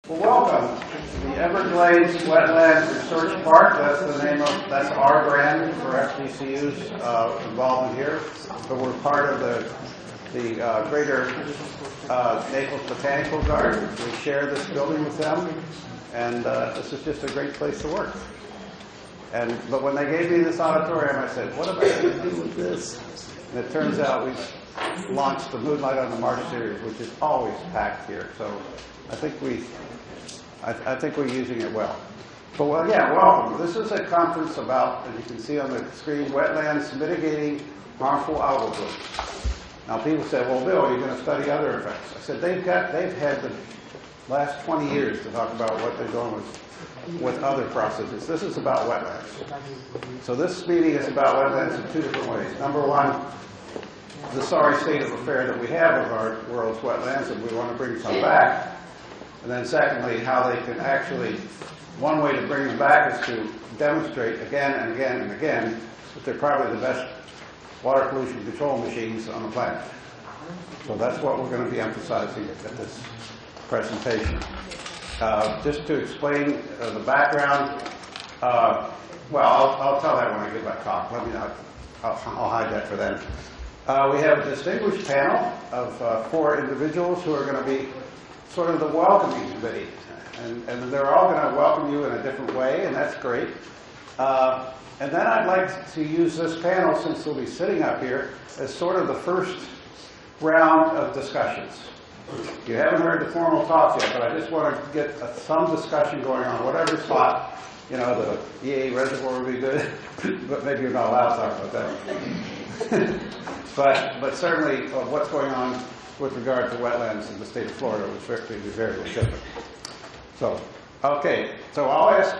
Well, welcome to the Everglades Wetlands Research Park. That's our brand for FGCUs involved in here. But we're part of the greater Naples Botanical Garden. We share this building with them, and this is just a great place to work. But when they gave me this auditorium, I said, what am I going to do with this? And it turns out we've launched the Moonlight on the Marsh series, which is always packed here. So I think we're using it well. But well, yeah, welcome. This is a conference about, as you can see on the screen, wetlands mitigating harmful algal blooms. Now people say, well, Bill, you're going to study other effects. I said they've had the last 20 years to talk about what they're doing with other processes. This is about wetlands. So this meeting is about wetlands in two different ways. Number one, the sorry state of affair that we have of our world's wetlands, and we want to bring some back. And then secondly, how they can actually, one way to bring them back is to demonstrate again and again and again that they're probably the best water pollution control machines on the planet. So that's what we're going to be emphasizing at this presentation. Just to explain the background, well, I'll tell that when I give my talk. Let me not, I'll hide that for then. We have a distinguished panel of 4 individuals who are going to be sort of the welcoming committee. And they're all going to welcome you in a different way, and that's great. And then I'd like to use this panel, since they'll be sitting up here, as sort of the first round of discussions. You haven't heard the formal talks yet, but I just want to get some discussion going on whatever's hot. You know, the EA reservoir would be good, but maybe you're not allowed to talk about that. but certainly what's going on with regard to wetlands in the state of Florida, which is very different. So, okay, so I'll ask,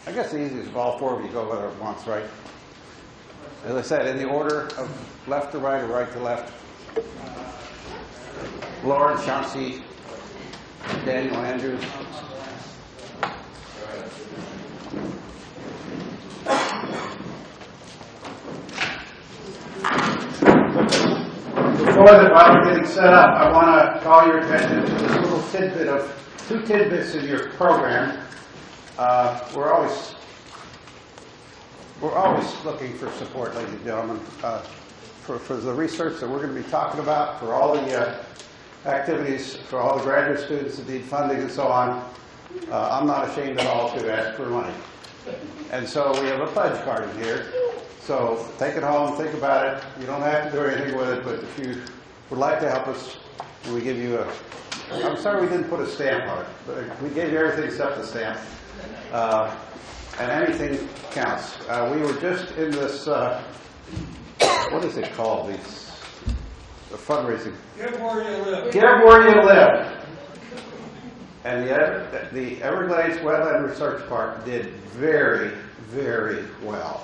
I guess the easiest of all 4 of you go whether it once, right? As I said, in the order of left to right or right to left. Lauren, CHAUNCEY, Daniel Andrews. While we're getting set up, I want to call your attention to this little tidbit of 2 tidbits in your program. We're always looking for support, ladies and gentlemen, for the research that we're going to be talking about, for all the activities, for all the graduate students that need funding and so on. I'm not ashamed at all to ask for money. And so we have a pledge card in here. So take it home, think about it. You don't have to do anything with it, but if you would like to help us, we give you I'm sorry we didn't put a stamp on it, but we gave you everything except the stamp. And anything counts. We were just in this, what is it called? The fundraising. Give where you live. Give where you live. And the Everglades Wetland Research Park did very, very well.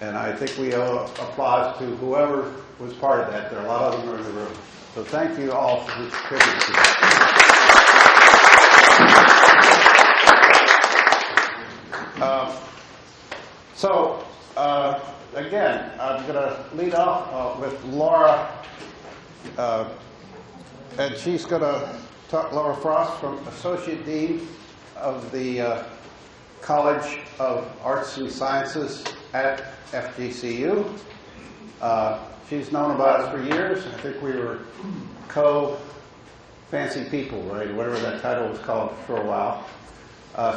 And I think we owe applause to whoever was part of that. There are a lot of them in the room. So thank you all for contributing to that. Again, I'm going to lead off with Laura. And she's going to talk, Laura Frost, from Associate Dean of the College of Arts and Sciences at FGCU. She's known about us for years. I think we were co-fancy people, right? Whatever that title was called for a while.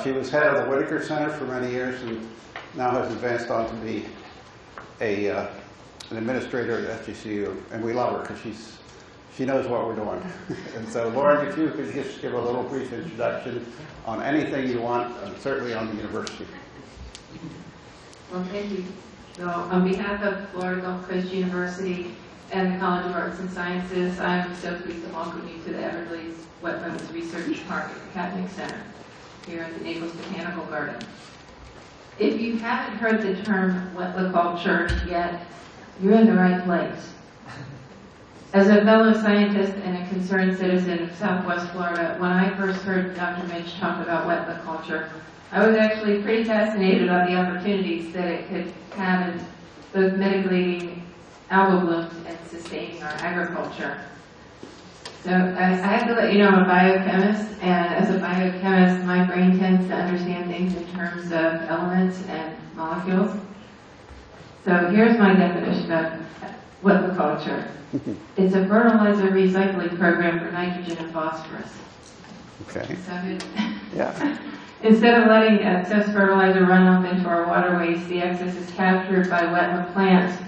She was head of the Whitaker Center for many years and now has advanced on to be an administrator at FGCU. And we love her because she knows what we're doing. And so, Lauren, if you could just give a little brief introduction on anything you want, certainly on the university. Well, thank you. So, on behalf of Florida Gulf Coast University and the College of Arts and Sciences, I'm so pleased to welcome you to the Everglades Wetlands Research Park at the Academic Center here at the Naples Botanical Garden. If you haven't heard the term wetliculture yet, you're in the right place. As a fellow scientist and a concerned citizen of Southwest Florida, when I first heard Dr. Mitch talk about wetliculture, I was actually pretty fascinated about the opportunities that it could have in both mitigating algal blooms and sustaining our agriculture. So I have to let you know I'm a biochemist, and as a biochemist, my brain tends to understand things in terms of elements and molecules. So here's my definition of wetliculture. It's a fertilizer recycling program for nitrogen and phosphorus. Okay. So Yeah. instead of letting excess fertilizer run off into our waterways, the excess is captured by wetland plants,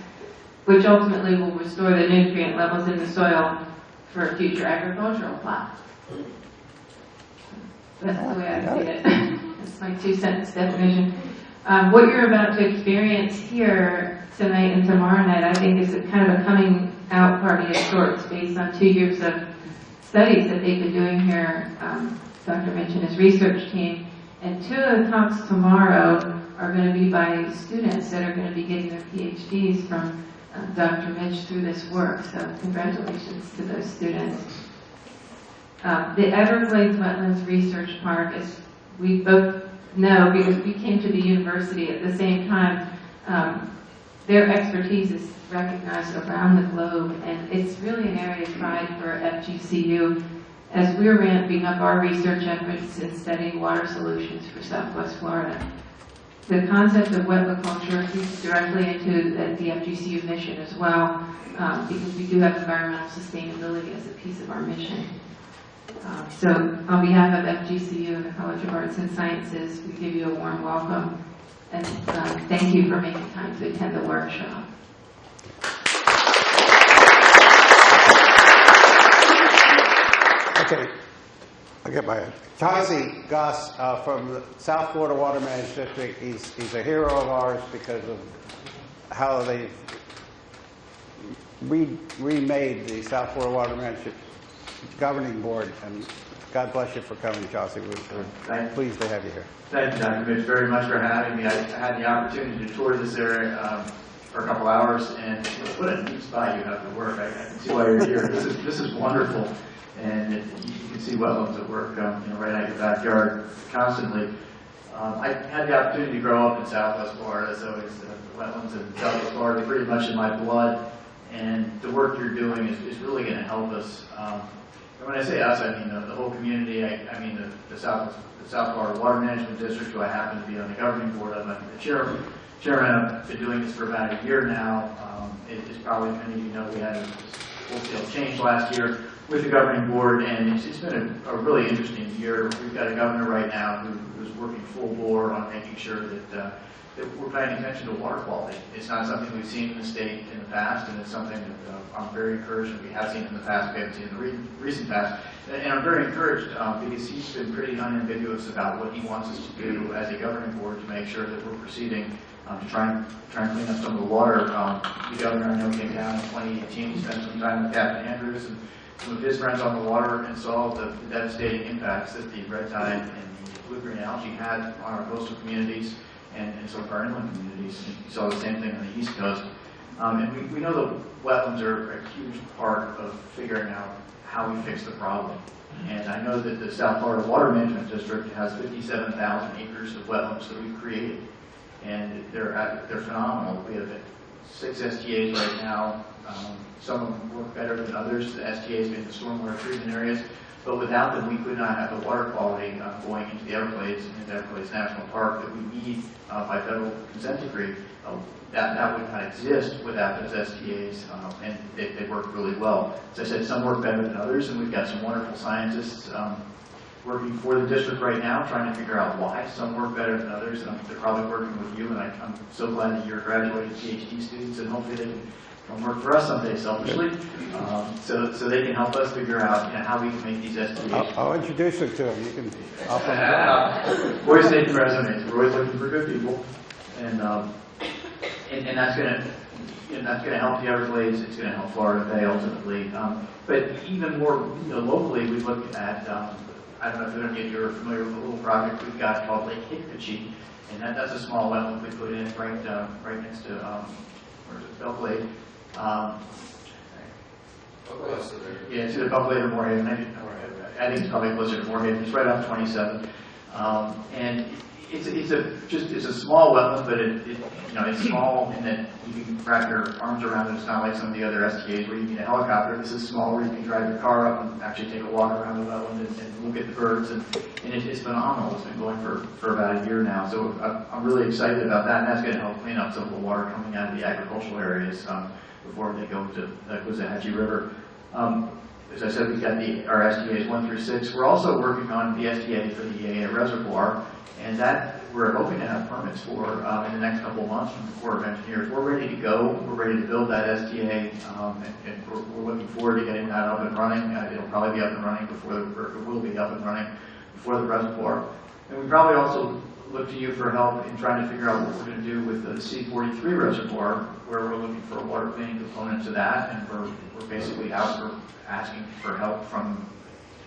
which ultimately will restore the nutrient levels in the soil for future agricultural plots. That's the way I see it. That's my two-sentence definition. What you're about to experience here tonight and tomorrow night, I think, is a kind of a coming out party of sorts based on 2 years of studies that they've been doing here. Dr. Mitch and his research team. And 2 of the talks tomorrow are going to be by students that are going to be getting their PhDs from Dr. Mitch through this work. So congratulations to those students. The Everglades Wetlands Research Park, as we both know because we came to the university at the same time, their expertise is recognized around the globe, and it's really an area of pride for FGCU as we're ramping up our research efforts in studying water solutions for Southwest Florida. The concept of wetliculture feeds directly into the FGCU mission as well, because we do have environmental sustainability as a piece of our mission. So on behalf of FGCU and the College of Arts and Sciences, we give you a warm welcome, and thank you for making time to attend the workshop. Okay, I'll get my CHAUNCEY GOSS from the South Florida Water Management District. He's a hero of ours because of how they remade the South Florida Water Management Governing Board, and God bless you for coming, CHAUNCEY. We're pleased to have you here. Thank you, Dr. Mitch, very much for having me. I had the opportunity to tour this area for a couple hours, and what a neat spot you have to work. I can see why you're here. This is wonderful, and you can see wetlands at work right out your backyard constantly. I had the opportunity to grow up in Southwest Florida, so it's wetlands in Southwest Florida pretty much in my blood, and the work you're doing is really going to help us. And when I say us, I mean the whole community. I mean the South Florida Water Management District, who I happen to be on the governing board of. I'm the chairman. I've been doing this for about a year now. It's probably, many of you know, we had a wholesale change last year with the governing board, and it's been a really interesting year. We've got a governor right now who's working full bore on making sure that we're paying attention to water quality. It's not something we've seen in the state in the past, and it's something that I'm very encouraged that we have seen in the past, we haven't seen in the recent past. And I'm very encouraged because he's been pretty unambiguous about what he wants us to do as a governing board to make sure that we're proceeding to try and clean up some of the water. The governor, I know, came down in 2018. He spent some time with Captain Andrews and some of his friends on the water and saw the devastating impacts that the red tide and the blue-green algae had on our coastal communities and some of our inland communities. You saw the same thing on the East Coast. And we know the wetlands are a huge part of figuring out how we fix the problem. And I know that the South Florida Water Management District has 57,000 acres of wetlands that we've created. And they're phenomenal. We have 6 STAs right now. Some of them work better than others. The STAs being the stormwater treatment areas. But without them, we could not have the water quality going into the Everglades, into the Everglades National Park that we need by federal consent decree. That would not exist without those STAs, and they work really well. As I said, some work better than others, and we've got some wonderful scientists working for the district right now, trying to figure out why some work better than others, and they're probably working with you, and I'm so glad that you're graduating PhD students, and hopefully they can come work for us someday selfishly, so they can help us figure out how we can make these STAs. I'll introduce you to them. You can offer them. Voice state resumes. We're always looking for good people, and that's going to help the Everglades. It's going to help Florida Bay ultimately. But even more locally, we look at I don't know if you're familiar with a little project we've got called Lake Hickory, and that's a small wetland we put in right next to where's it, Belglade. Yeah, it's either Belglade or Moorhaven. I think it's probably closer to Moorhaven. It's right off 27. And it's a small wetland, but it's small in that you can wrap your arms around it. It's not like some of the other STAs where you need a helicopter. This is small where you can drive your car up and actually take a walk around the wetland and look at the birds. And it's phenomenal. It's been going for about a year now. So I'm really excited about that, and that's going to help clean up some of the water coming out of the agricultural areas before they go to the Coxsahachie River. As I said, we've got our STAs 1 through 6. We're also working on the STA for the reservoir, and that we're hoping to have permits for in the next couple of months from the Corps of Engineers. We're ready to go. We're ready to build that STA, and we're looking forward to getting that up and running. It'll probably be up and running it will be up and running before the reservoir. And we probably also look to you for help in trying to figure out what we're going to do with the C43 reservoir, where we're looking for a water cleaning component to that, and we're basically out for asking for help from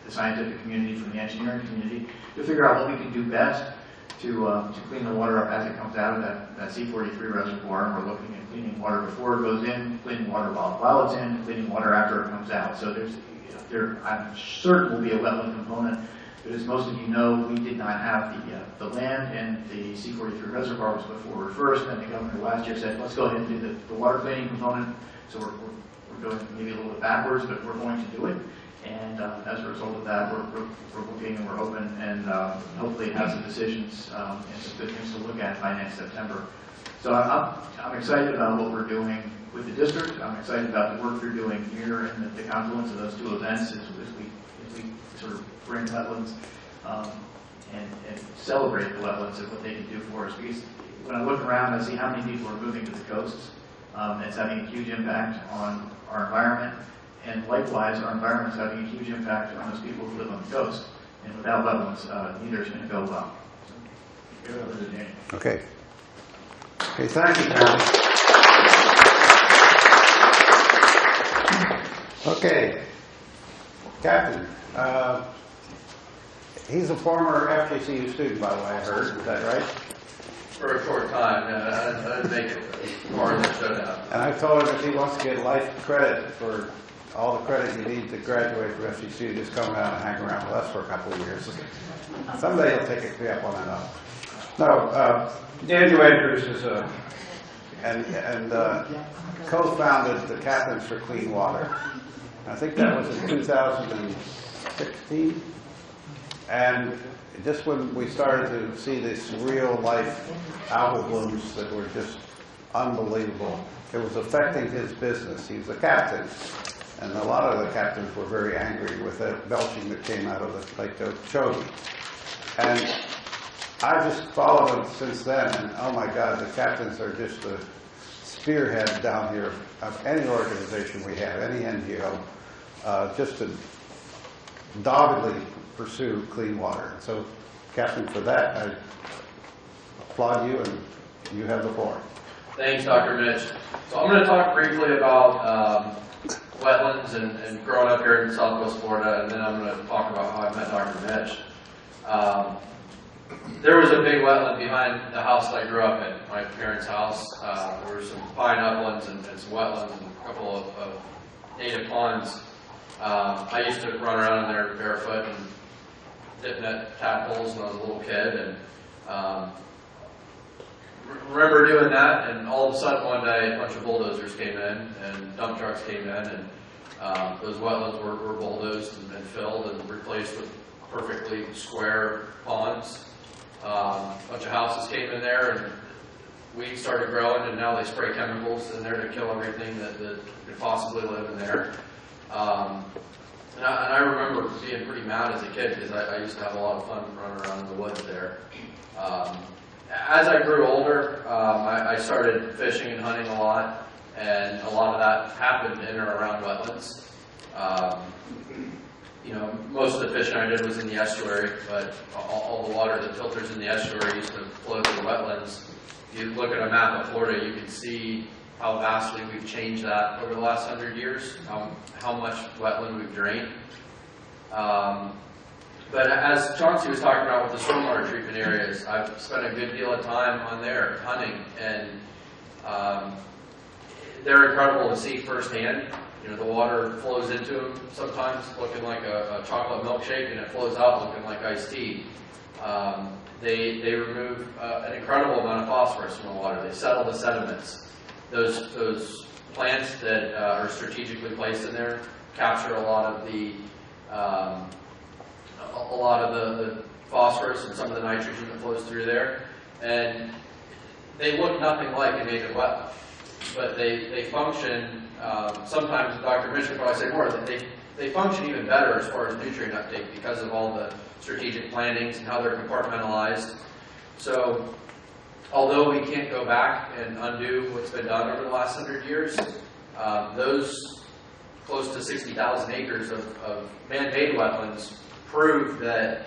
the scientific community, from the engineering community, to figure out what we can do best to clean the water up as it comes out of that C43 reservoir. And we're looking at cleaning water before it goes in, cleaning water while it's in, cleaning water after it comes out. So I'm certain will be a wetland component. But as most of you know, we did not have the land, and the C43 reservoir was before we first. And the governor last year said, let's go ahead and do the water cleaning component. So we're going maybe a little bit backwards, but we're going to do it. And as a result of that, we're looking and we're open, and hopefully have some decisions and some good things to look at by next September. So I'm excited about what we're doing with the district. I'm excited about the work you're doing here and the confluence of those two events as we sort of bring wetlands and celebrate the wetlands and what they can do for us. Because when I look around, I see how many people are moving to the coasts. It's having a huge impact on our environment, and likewise, our environment is having a huge impact on those people who live on the coast. And without wetlands, neither is going to go well. So, give it over to Danny. Okay. Okay, thank you, Karen. Okay, Captain. He's a former FGCU student, by the way, I heard. Is that right? For a short time, yeah, I didn't make it far as I should have. And I told him if he wants to get life credit for all the credit you need to graduate from FGCU, just come around and hang around with us for a couple of years. Someday he'll take me up on that. No, Daniel Andrews is co-founded the Captains for Clean Water. I think that was in 2016. And just when we started to see this real life algal blooms that were just unbelievable, it was affecting his business. He was a captain, and a lot of the captains were very angry with that belching that came out of the Lake Okeechobee. And I just followed him since then, and oh my God, the captains are just the spearhead down here of any organization we have, any NGO, just to doggedly pursue clean water. So, Captain, for that, I applaud you, and you have the floor. Thanks, Dr. Mitch. So I'm going to talk briefly about wetlands and growing up here in Southwest Florida, and then I'm going to talk about how I met Dr. Mitch. There was a big wetland behind the house that I grew up in, my parents' house. There were some pine uplands and some wetlands and a couple of native ponds. I used to run around in there barefoot and dip net tadpoles when I was a little kid, and remember doing that, and all of a sudden one day a bunch of bulldozers came in and dump trucks came in, and those wetlands were bulldozed and filled and replaced with perfectly square ponds. A bunch of houses came in there, and weeds started growing, and now they spray chemicals in there to kill everything that could possibly live in there. And I remember being pretty mad as a kid because I used to have a lot of fun running around in the woods there. As I grew older, I started fishing and hunting a lot, and a lot of that happened in or around wetlands. Most of the fishing I did was in the estuary, but all the water that filters in the estuary used to flow through the wetlands. If you look at a map of Florida, you can see how vastly we've changed that over the last 100 years, how much wetland we've drained. But as Chauncey was talking about with the stormwater treatment areas, I've spent a good deal of time on there hunting, and they're incredible to see firsthand. You know, the water flows into them sometimes looking like a chocolate milkshake, and it flows out looking like iced tea. They remove an incredible amount of phosphorus from the water. They settle the sediments. Those plants that are strategically placed in there capture a lot of the phosphorus and some of the nitrogen that flows through there. And they look nothing like a native wetland, but they function, sometimes Dr. Mitch would probably say more, that they function even better as far as nutrient uptake because of all the strategic plantings and how they're compartmentalized. So although we can't go back and undo what's been done over the last 100 years, those close to 60,000 acres of man-made wetlands prove that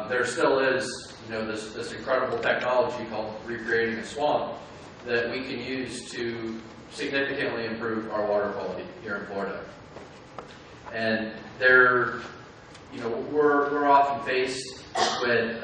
there still is, you know, this incredible technology called recreating a swamp that we can use to significantly improve our water quality here in Florida. And you know, we're often faced with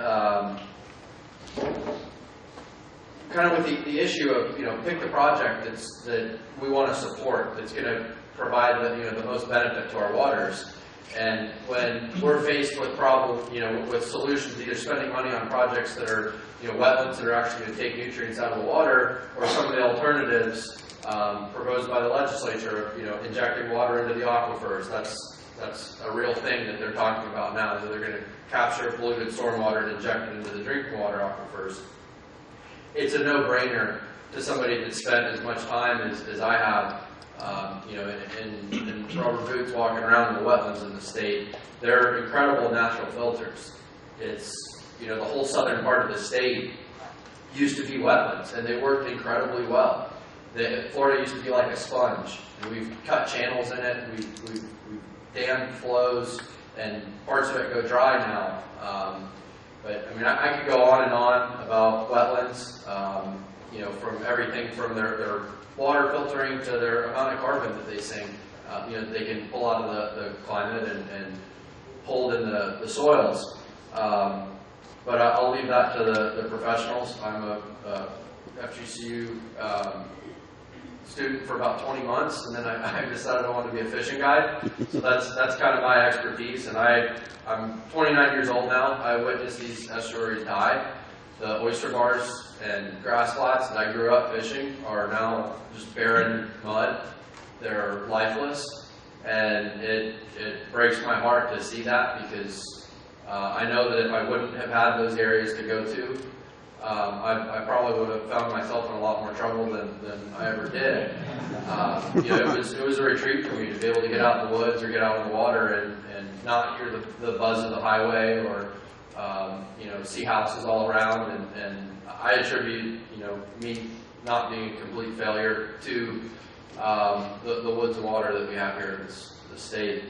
kind of with the issue of, you know, pick the project that we want to support, that's going to provide the most benefit to our waters. And when we're faced with with solutions, either spending money on projects that are, you know, wetlands that are actually going to take nutrients out of the water, or some of the alternatives proposed by the legislature, you know, injecting water into the aquifers. That's a real thing that they're talking about now, that they're going to capture polluted stormwater and inject it into the drinking water aquifers. It's a no-brainer to somebody that's spent as much time as I have, you know, in rubber boots walking around in the wetlands in the state. They're incredible natural filters. It's, you know, the whole southern part of the state used to be wetlands, and they worked incredibly well. Florida used to be like a sponge, and we've cut channels in it, we've dammed flows, and parts of it go dry now. But I mean, I could go on and on about wetlands, you know, from everything from their water filtering to their amount of carbon that they sink. You know, they can pull out of the climate and hold in the soils. But I'll leave that to the professionals. I'm a FGCU student for about 20 months, and then I decided I wanted to be a fishing guide. So that's kind of my expertise. And I'm 29 years old now. I witnessed these estuaries die. The oyster bars and grass flats that I grew up fishing are now just barren mud. They're lifeless, and it breaks my heart to see that, because I know that if I wouldn't have had those areas to go to, I probably would have found myself in a lot more trouble than I ever did. You know, it was a retreat for me to be able to get out in the woods or get out in the water and not hear the buzz of the highway, or you know, see houses all around. And I attribute, you know, me not being a complete failure to the woods and water that we have here in the state.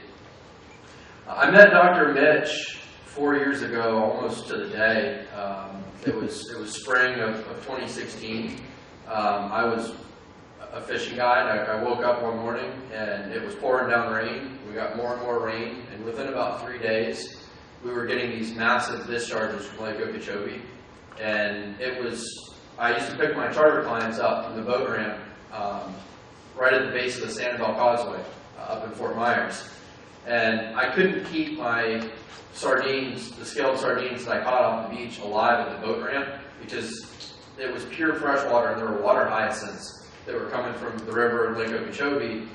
I met Dr. Mitch 4 years ago, almost to the day. It was spring of 2016. I was a fishing guide. I woke up one morning and it was pouring down rain. We got more and more rain, and within about 3 days, we were getting these massive discharges from Lake Okeechobee. And I used to pick my charter clients up from the boat ramp right at the base of the Sanibel Causeway up in Fort Myers. And I couldn't keep my sardines, the scaled sardines that I caught off the beach, alive at the boat ramp, because it was pure fresh water, and there were water hyacinths that were coming from the river in Lake Okeechobee.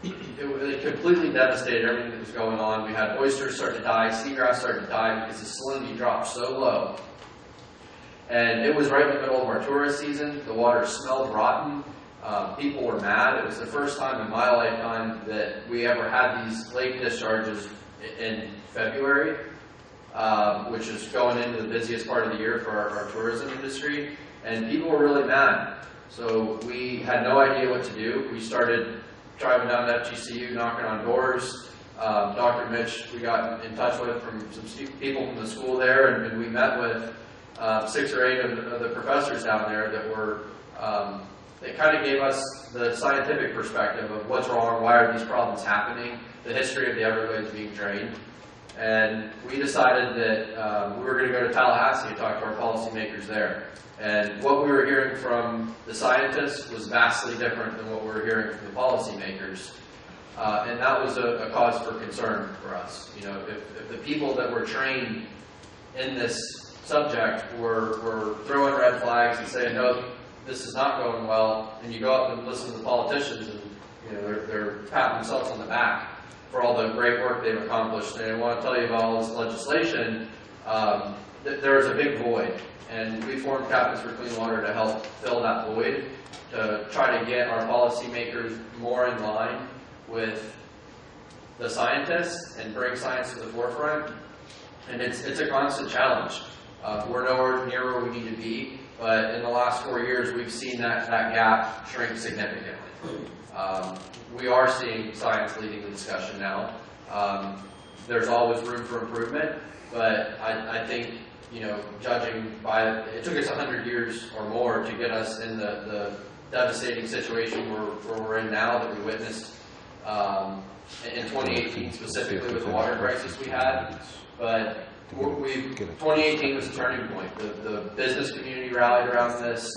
It completely devastated everything that was going on. We had oysters start to die, seagrass started to die because the salinity dropped so low. And it was right in the middle of our tourist season. The water smelled rotten. People were mad. It was the first time in my lifetime that we ever had these lake discharges in February, which is going into the busiest part of the year for our tourism industry. And people were really mad. So we had no idea what to do. We started driving down to FGCU, knocking on doors. Dr. Mitch, we got in touch with from some people from the school there, and we met with 6 or 8 of the professors down there that were, they kind of gave us the scientific perspective of what's wrong, why are these problems happening, the history of the Everglades being drained. And we decided that we were going to go to Tallahassee and talk to our policymakers there. And what we were hearing from the scientists was vastly different than what we were hearing from the policymakers. And that was a cause for concern for us. You know, if the people that were trained in this subject were throwing red flags and saying, no, this is not going well, and you go up and listen to the politicians and they're patting themselves on the back for all the great work they've accomplished. And I want to tell you about all this legislation. There is a big void, and we formed Captains for Clean Water to help fill that void, to try to get our policymakers more in line with the scientists and bring science to the forefront. And it's a constant challenge. We're nowhere near where we need to be, but in the last 4 years, we've seen that gap shrink significantly. We are seeing science leading the discussion now. There's always room for improvement, but I think, judging by, it took us 100 years or more to get us in the devastating situation where we're in now, that we witnessed in 2018 specifically with the water crisis we had. But 2018 was a turning point. The business community rallied around this.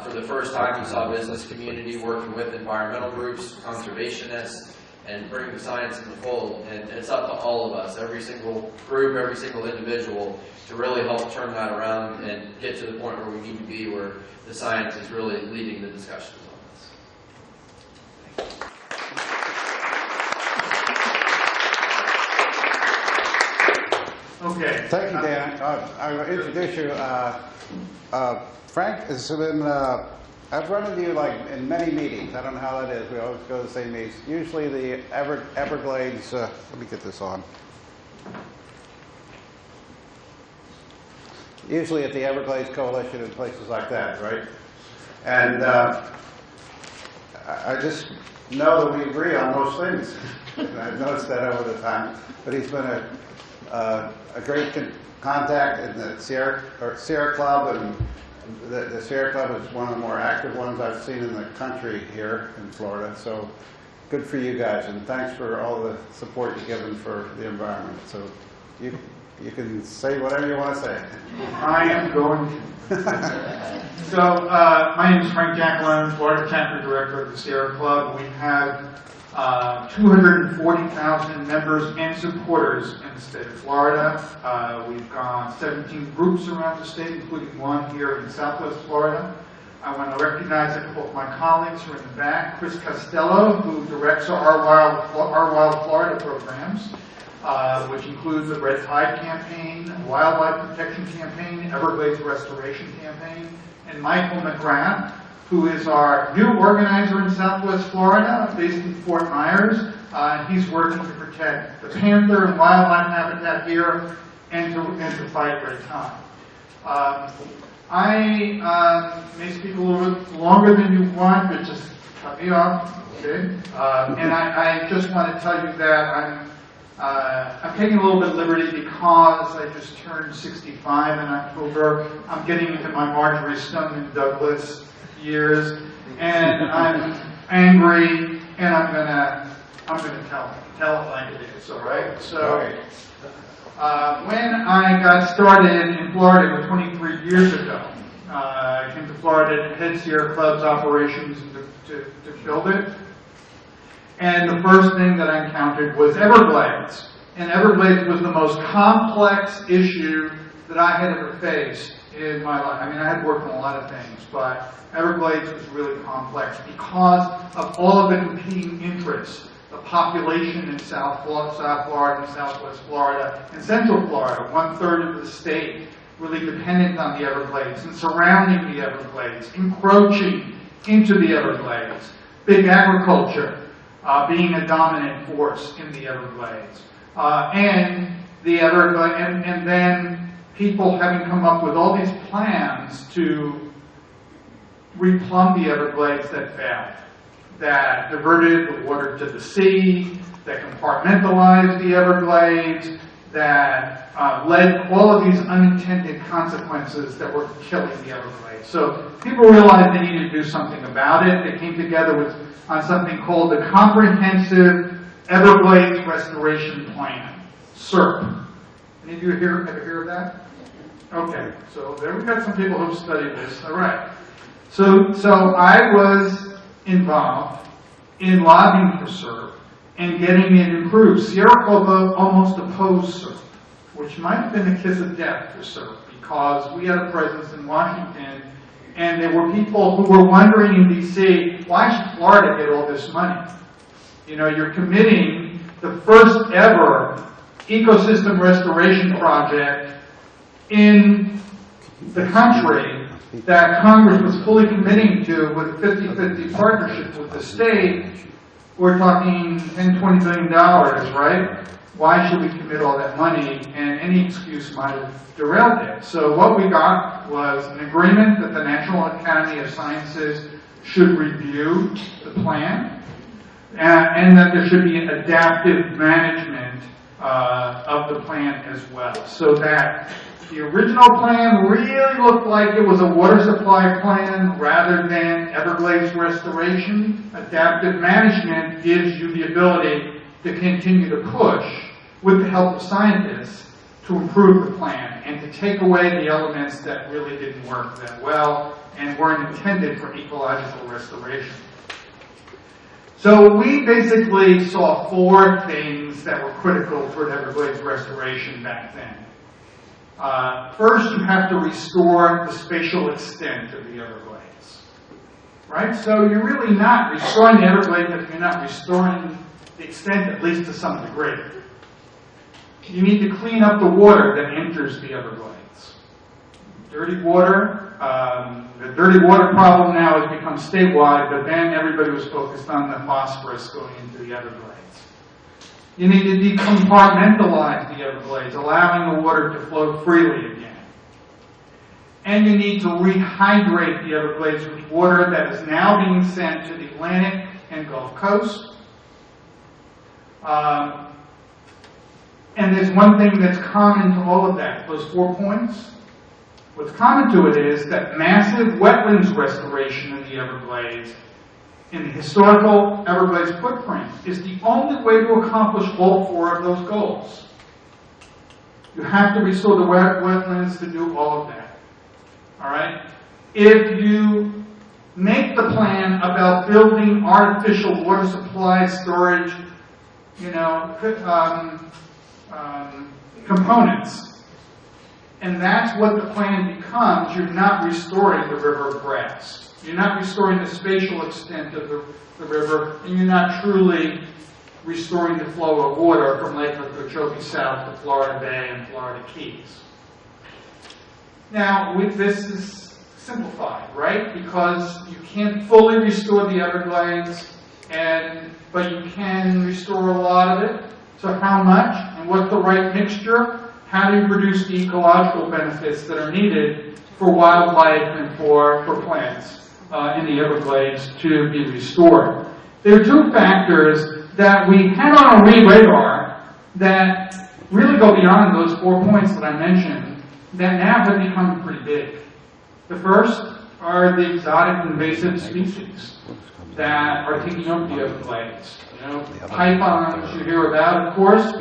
For the first time, we saw business community working with environmental groups, conservationists, and bringing the science in the fold. And it's up to all of us, every single group, every single individual, to really help turn that around and get to the point where we need to be, where the science is really leading the discussions on this. Okay. Thank you, Dan. I will introduce you. Frank has been, I've run into you like in many meetings. I don't know how that is. We always go to the same meetings. Usually the Everglades, let me get this on. Usually at the Everglades Coalition and places like that, right? And I just know that we agree on most things. And I've noticed that over the time. But he's been a great contact in the Sierra Club, and the Sierra Club is one of the more active ones I've seen in the country here in Florida. So good for you guys, and thanks for all the support you've given for the environment. So you can say whatever you want to say. I am going to. So my name is Frank JACKALONE, Florida Chapter Director of the Sierra Club. We have 240,000 members and supporters in the state of Florida. We've gone 17 groups around the state, including one here in Southwest Florida. I want to recognize a couple of my colleagues who are in the back. Chris Costello, who directs our Wild Florida programs, which includes the Red Tide Campaign, Wildlife Protection Campaign, Everglades Restoration Campaign, and Michael McGrath, who is our new organizer in Southwest Florida, based in Fort Myers. He's working to protect the panther and wildlife habitat here and to fight red tide. I may speak a little bit longer than you want, but just cut me off, okay? And I just want to tell you that I'm taking a little bit of liberty because I just turned 65 in October. I'm getting into my Marjorie Stoneman Douglas years, and I'm angry, and I'm gonna tell it like it is. All right. So when I got started in Florida 23 years ago, I came to Florida to head Sierra Club's operations to build it. And the first thing that I encountered was Everglades. And Everglades was the most complex issue that I had ever faced in my life. I mean, I had worked on a lot of things, but Everglades was really complex because of all of the competing interests. The population in South Florida and Southwest Florida and Central Florida, 1/3 of the state, really dependent on the Everglades and surrounding the Everglades, encroaching into the Everglades. Big agriculture being a dominant force in the Everglades. And then people having come up with all these plans to replumb the Everglades that failed, that diverted the water to the sea, that compartmentalized the Everglades, that led all of these unintended consequences that were killing the Everglades. So people realized they needed to do something about it. They came together on something called the Comprehensive Everglades Restoration Plan. SERP. Any of you ever hear of that? Okay, so there we got some people who've studied this. All right. So I was involved in lobbying for SERP and getting it improved. Sierra Club almost opposed SERP, which might have been a kiss of death for SERP because we had a presence in Washington and there were people who were wondering in D.C., why should Florida get all this money? You know, you're committing the first ever ecosystem restoration project in the country that Congress was fully committing to with a 50-50 partnership with the state. We're talking $10, $20 billion, right? Why should we commit all that money? And any excuse might have derailed it. So what we got was an agreement that the National Academy of Sciences should review the plan and that there should be an adaptive management of the plan as well. So that the original plan really looked like it was a water supply plan rather than Everglades restoration. Adaptive management gives you the ability to continue to push with the help of scientists to improve the plan and to take away the elements that really didn't work that well and weren't intended for ecological restoration. So we basically saw 4 things that were critical for Everglades restoration back then. First, you have to restore the spatial extent of the Everglades, right? So you're really not restoring the Everglades if you're not restoring the extent, at least to some degree. You need to clean up the water that enters the Everglades. Dirty water, the dirty water problem now has become statewide, but then everybody was focused on the phosphorus going into the Everglades. You need to decompartmentalize the Everglades, allowing the water to flow freely again. And you need to rehydrate the Everglades with water that is now being sent to the Atlantic and Gulf Coast. And there's one thing that's common to all of that, those 4 points. What's common to it is that massive wetlands restoration in the Everglades, in the historical Everglades footprint, is the only way to accomplish all 4 of those goals. You have to restore the wetlands to do all of that. All right? If you make the plan about building artificial water supply storage, components, and that's what the plan becomes, you're not restoring the river of grass. You're not restoring the spatial extent of the river, and you're not truly restoring the flow of water from Lake Okeechobee south to Florida Bay and Florida Keys. Now, this is simplified, right? Because you can't fully restore the Everglades, but you can restore a lot of it. So how much, and what's the right mixture? How do you produce the ecological benefits that are needed for wildlife and for plants in the Everglades to be restored? There are 2 factors that we had on our radar that really go beyond those 4 points that I mentioned that now have become pretty big. The first are the exotic invasive species that are taking over the Everglades. Pythons you hear about, of course,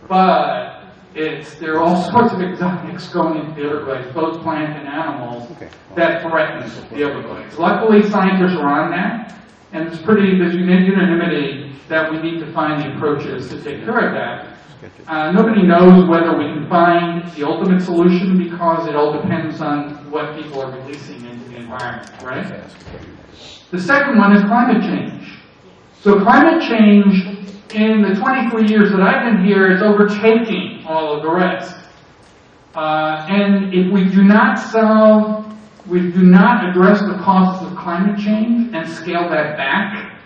but there are all sorts of exotics going into the Everglades, both plant and animals, that threaten the Everglades. Luckily, scientists are on that, and there's unanimity that we need to find the approaches to take care of that. Nobody knows whether we can find the ultimate solution because it all depends on what people are releasing into the environment, right? The second one is climate change. So climate change, in the 23 years that I've been here, is overtaking all of the rest. And if we do not address the causes of climate change and scale that back,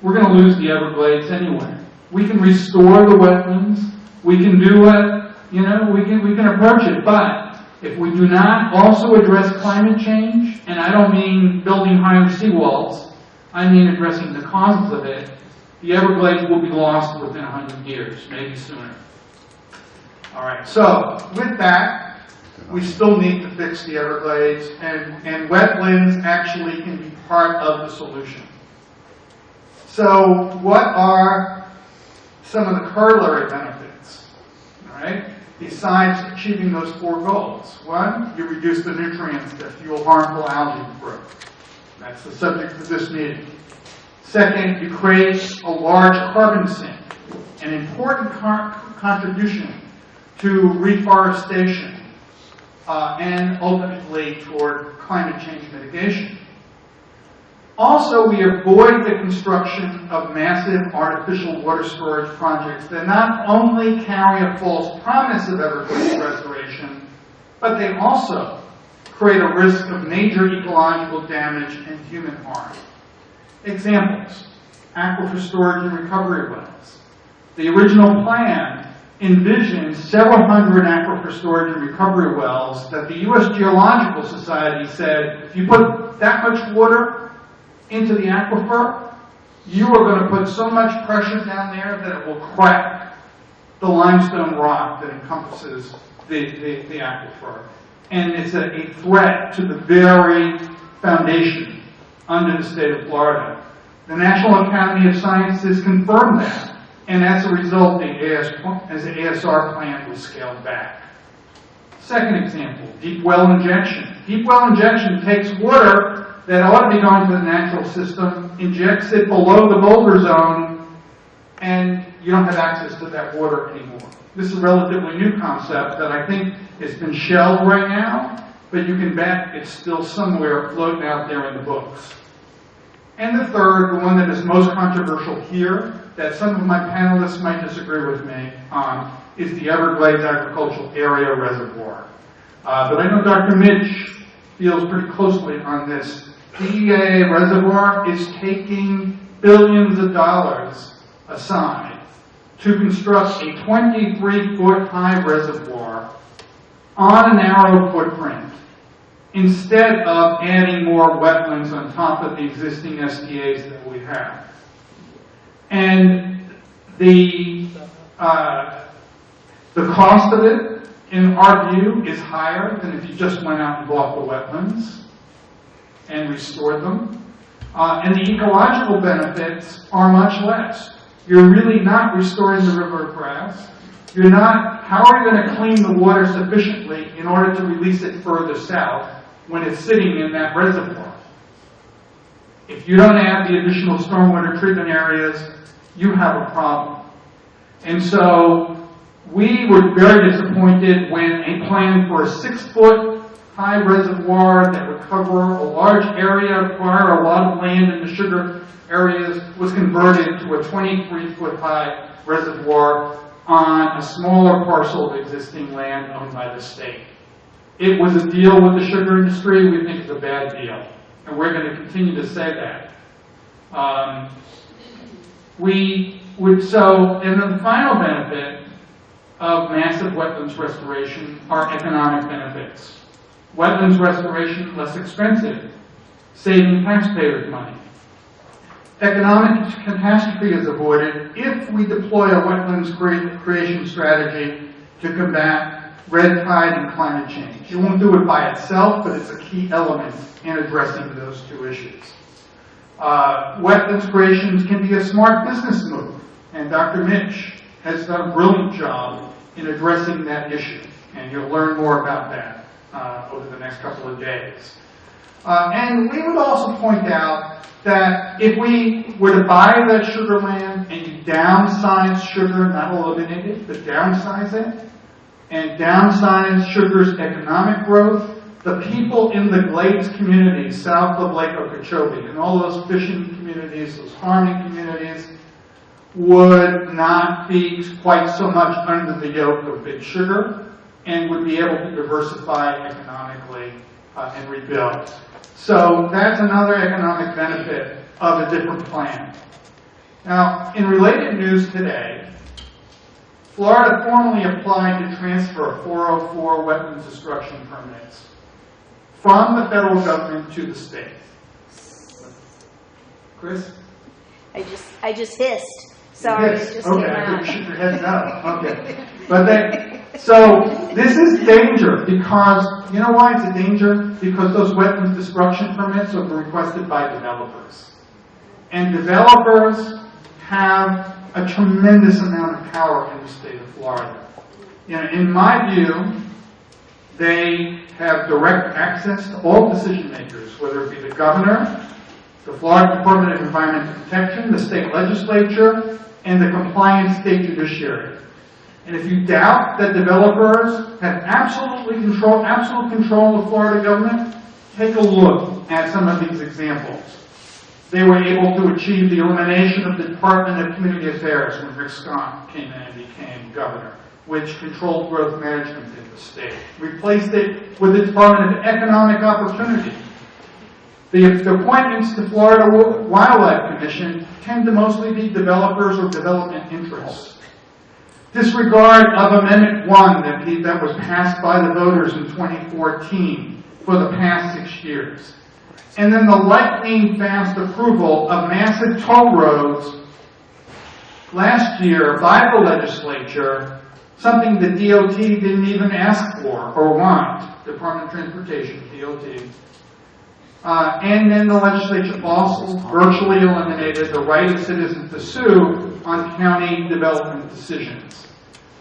we're going to lose the Everglades anyway. We can restore the wetlands. We can do it, we can approach it. But if we do not also address climate change, and I don't mean building higher seawalls, I mean addressing the causes of it, the Everglades will be lost within 100 years, maybe sooner. All right, so with that, we still need to fix the Everglades, and wetlands actually can be part of the solution. So what are some of the corollary benefits? all right? Besides achieving those 4 goals. 1, you reduce the nutrients that fuel harmful algae growth. That's the subject of this meeting. Second, you create a large carbon sink, an important contribution to reforestation and ultimately toward climate change mitigation. Also, we avoid the construction of massive artificial water storage projects that not only carry a false promise of Everglades restoration, but they also create a risk of major ecological damage and human harm. Examples: aquifer storage and recovery wells. The original plan envisioned several hundred aquifer storage and recovery wells that the U.S. Geological Society said, if you put that much water into the aquifer, you are going to put so much pressure down there that it will crack the limestone rock that encompasses the aquifer. And it's a threat to the very foundation under the state of Florida. The National Academy of Sciences confirmed that. And as a result, the ASR plan was scaled back. Second example, deep well injection. Deep well injection takes water that ought to be going to the natural system, injects it below the boulder zone, and you don't have access to that water anymore. This is a relatively new concept that I think has been shelved right now, but you can bet it's still somewhere floating out there in the books. And the third, the one that is most controversial here, that some of my panelists might disagree with me on, is the Everglades Agricultural Area Reservoir. But I know Dr. Mitch feels pretty closely on this. DEA reservoir is taking billions of dollars aside to construct a 23-foot high reservoir on a narrow footprint instead of adding more wetlands on top of the existing SDAs that we have. And the cost of it, in our view, is higher than if you just went out and bought the wetlands and restored them. And the ecological benefits are much less. You're really not restoring the river grass. You're not, how are you going to clean the water sufficiently in order to release it further south when it's sitting in that reservoir? If you don't add the additional stormwater treatment areas, you have a problem. And so we were very disappointed when a plan for a 6-foot high reservoir that would cover a large area, acquire a lot of land in the sugar areas, was converted to a 23-foot high reservoir on a smaller parcel of existing land owned by the state. It was a deal with the sugar industry. We think it's a bad deal. And we're going to continue to say that. And then the final benefit of massive wetlands restoration are economic benefits. Wetlands restoration, less expensive, saving taxpayers money. Economic catastrophe is avoided if we deploy a wetlands creation strategy to combat red tide and climate change. It won't do it by itself, but it's a key element in addressing those two issues. Wetlands creations can be a smart business move, and Dr. Mitch has done a brilliant job in addressing that issue, and you'll learn more about that over the next couple of days. And we would also point out that if we were to buy that sugar land and you downsize sugar, not eliminate it, but downsize it, and downsize sugar's economic growth, the people in the Glades community south of Lake Okeechobee and all those fishing communities, those farming communities, would not be quite so much under the yoke of big sugar and would be able to diversify economically and rebuild. So that's another economic benefit of a different plan. Now, in related news today, Florida formally applied to transfer 404 wetlands destruction permits from the federal government to the state. Chris? I just hissed. Sorry, Yes. it just Okay, came I out. could shoot your head no. Okay. So this is danger because, you know why it's a danger? Because those wetlands destruction permits are requested by developers. And developers have a tremendous amount of power in the state of Florida. In my view, they have direct access to all decision makers, whether it be the governor, the Florida Department of Environmental Protection, the state legislature, and the compliant state judiciary. And if you doubt that developers have absolute control of Florida government, take a look at some of these examples. They were able to achieve the elimination of the Department of Community Affairs when Rick Scott came in and became governor, which controlled growth management in the state. Replaced it with the Department of Economic Opportunity. The appointments to Florida Wildlife Commission tend to mostly be developers or development interests. Disregard of Amendment 1 that was passed by the voters in 2014 for the past 6 years. And then the lightning-fast approval of massive toll roads last year by the legislature, something the DOT didn't even ask for or want, Department of Transportation, DOT. And then the legislature also virtually eliminated the right of citizens to sue on county development decisions.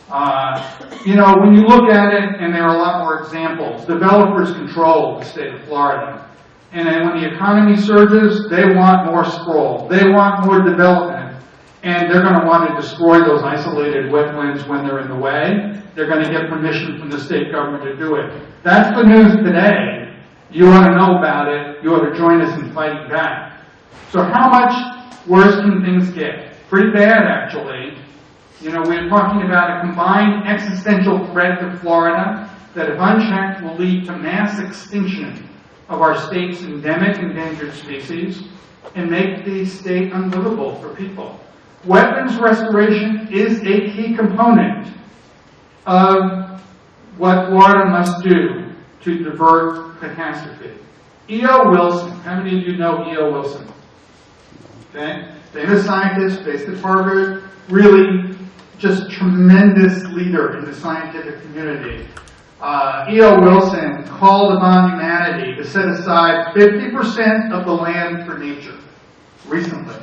When you look at it, and there are a lot more examples, developers control the state of Florida. And then when the economy surges, they want more sprawl. They want more development. And they're going to want to destroy those isolated wetlands when they're in the way. They're going to get permission from the state government to do it. That's the news today. You ought to know about it. You ought to join us in fighting back. So how much worse can things get? Pretty bad, actually. We're talking about a combined existential threat to Florida that, if unchecked, will lead to mass extinction of our state's endemic endangered species and make the state unlivable for people. Wetlands restoration is a key component of what Florida must do to divert catastrophe. E.O. Wilson, how many of you know E.O. Wilson? Okay, famous scientist based at Harvard, really just tremendous leader in the scientific community. E.O. Wilson called upon humanity to set aside 50% of the land for nature recently.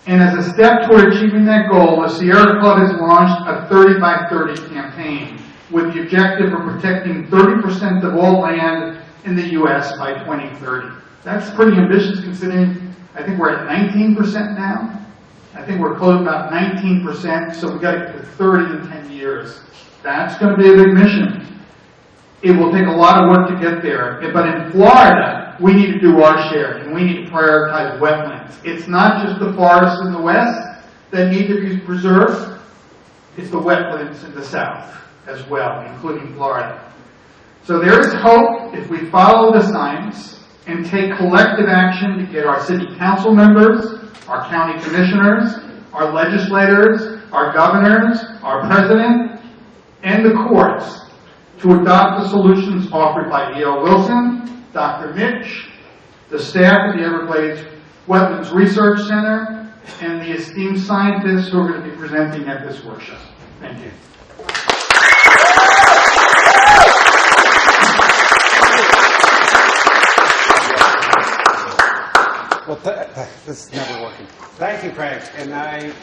And as a step toward achieving that goal, the Sierra Club has launched a 30 by 30 campaign with the objective of protecting 30% of all land in the U.S. by 2030. That's pretty ambitious considering I think we're at 19% now. I think we're close to about 19%, so we've got to get to 30 in 10 years. That's going to be a big mission. It will take a lot of work to get there. But in Florida, we need to do our share, and we need to prioritize wetlands. It's not just the forests in the west that need to be preserved. It's the wetlands in the south as well, including Florida. So there is hope if we follow the science and take collective action to get our city council members, our county commissioners, our legislators, our governors, our president, and the courts to adopt the solutions offered by E.O. Wilson, Dr. Mitch, the staff at the Everglades Wetlands Research Center, and the esteemed scientists who are going to be presenting at this workshop. Thank you. Well, this is never working. Thank you, Frank. And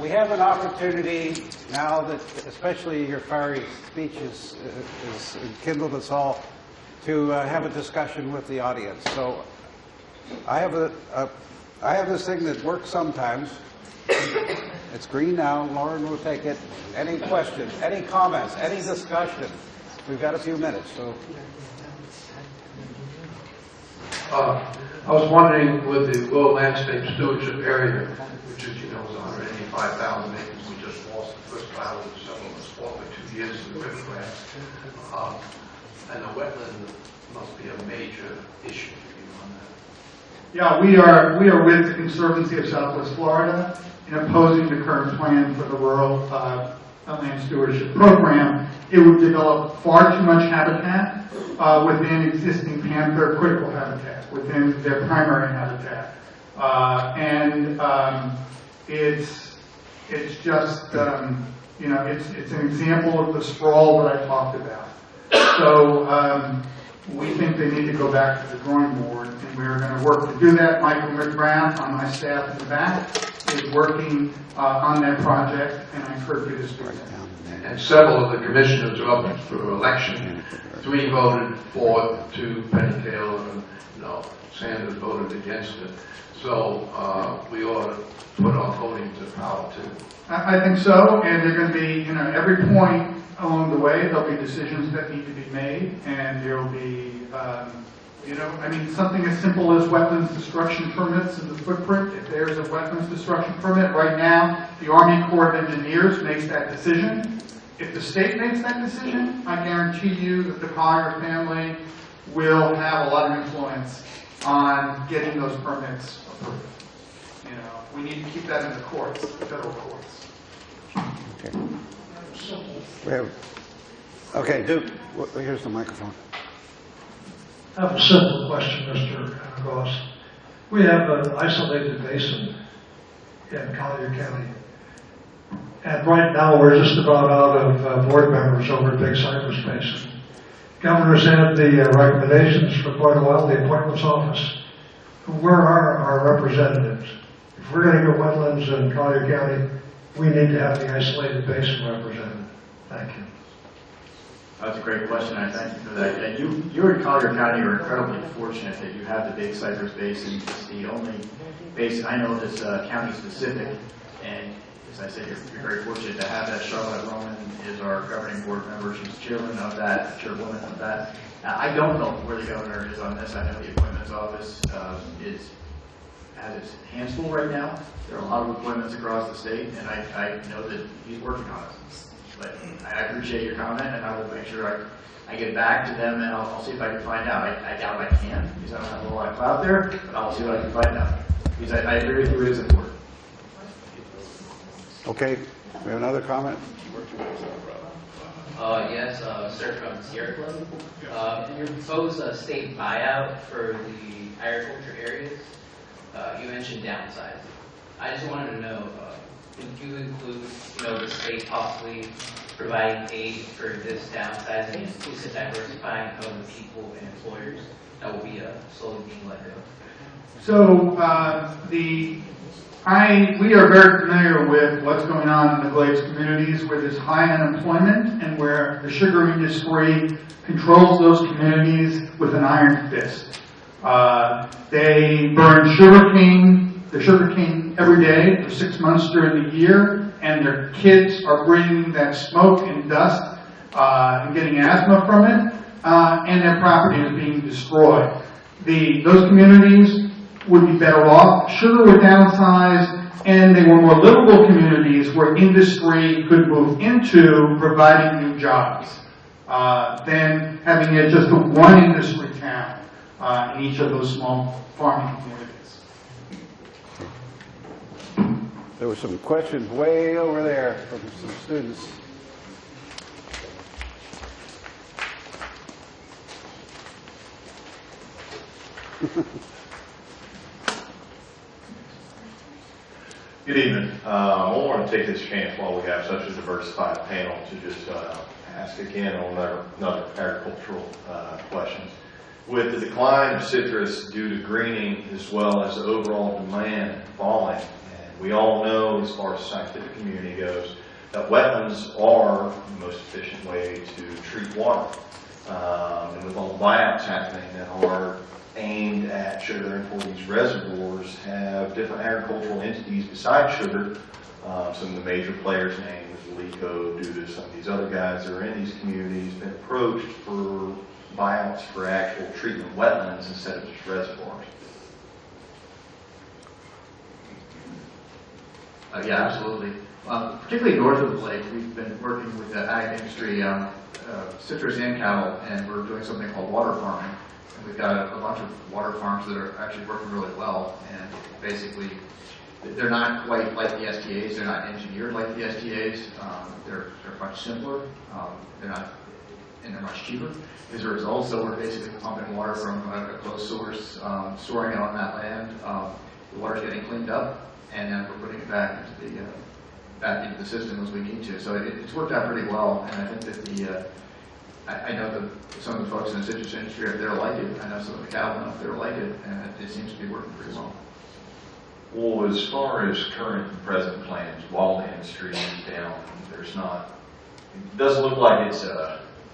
we have an opportunity now that, especially your fiery speech has enkindled us all, to have a discussion with the audience. So I have this thing that works sometimes. It's green now. Lauren will take it. Any questions, any comments, any discussion? We've got a few minutes. So. I was wondering with the World Landscape Stewardship Area, which is, is 185,000 acres, we just lost the first battle of several of us fought for 2 years in the rivercrest. And the wetland must be a major issue for you on that. Yeah, we are with the Conservancy of Southwest Florida in opposing the current plan for the rural land stewardship program. It would develop far too much habitat within existing panther critical habitat, within their primary habitat. It's just, it's an example of the sprawl that I talked about. So, we think they need to go back to the drawing board, and we're going to work to do that. Michael McBrown on my staff in the back is working on that project, and I encourage you to speak to him. And several of the commissioners are up for election. 3 voted for it, 2 Penny Taylor, and Sanders voted against it. So we ought to put our voting to power too. I think so, and they're going to be, every point along the way, there'll be decisions that need to be made, and there'll be, something as simple as wetlands destruction permits in the footprint. If there's a wetlands destruction permit, right now, the Army Corps of Engineers makes that decision. If the state makes that decision, I guarantee you that the Collier family will have a lot of influence on getting those permits approved. We need to keep that in the courts, the federal courts. Okay, Duke, here's the microphone. I have a simple question, Mr. Goss. We have an isolated basin in Collier County. And right now, we're just about out of board members over at Big Cypress Basin. Governor's had the recommendations for quite a while, the appointments office. Where are our representatives? If we're going to get wetlands in Collier County, we need to have the isolated basin represented. Thank you. That's a great question. I thank you for that. Yeah, you in Collier County are incredibly fortunate that you have the Big Cypress Basin. It's the only basin I know that's county specific. And as I said, you're very fortunate to have that. Charlotte Roman is our governing board member. She's chairwoman of that. I don't know where the governor is on this. I know the appointments office has its hands full right now. There are a lot of appointments across the state, and I know that he's working on it. But I appreciate your comment, and I will make sure I get back to them, and I'll see if I can find out. I doubt I can, because I don't have a lot of clout there, but I'll see what I can find out. Because I agree with you, it is important. Okay, we have another comment? Yes, sir, from Sierra Club. Your proposed state buyout for the agriculture areas, you mentioned downsizing. I just wanted to know, would you include, the state possibly providing aid for this downsizing and inclusive diversifying of the people and employers that will be slowly being let go? So we are very familiar with what's going on in the Glades communities where there's high unemployment and where the sugar industry controls those communities with an iron fist. They burn the sugarcane every day for 6 months during the year, and their kids are breathing that smoke and dust and getting asthma from it, and their property is being destroyed. Those communities would be better off. Sugar would downsize, and they were more livable communities where industry could move into providing new jobs than having it just a one industry town in each of those small farming communities. There were some questions way over there from some students. Good evening. I want to take this chance while we have such a diversified panel to just ask again on another agricultural questions. With the decline of citrus due to greening as well as the overall demand falling, and we all know as far as the scientific community goes, that wetlands are the most efficient way to treat water. And with all the buyouts happening that are aimed at sugar and for these reservoirs have different agricultural entities besides sugar. Some of the major players named was Lico, due to some of these other guys that are in these communities, been approached for buyouts for actual treatment wetlands instead of just reservoirs. Yeah, absolutely. Particularly north of the lake, we've been working with the ag industry, citrus and cattle, and we're doing something called water farming. And we've got a bunch of water farms that are actually working really well, and basically they're not quite like the STAs. They're not engineered like the STAs. They're much simpler. They're much cheaper. As a result, so we're basically pumping water from a closed source, storing it on that land. The water's getting cleaned up, and then we're putting it back into the system as we need to. So it's worked out pretty well, and I think that I know that some of the folks in the citrus industry up there like it. I know some of the cattlemen up there like it, and it seems to be working pretty well. Well, as far as current and present plans, while the industry is down, there's not, it doesn't look like it's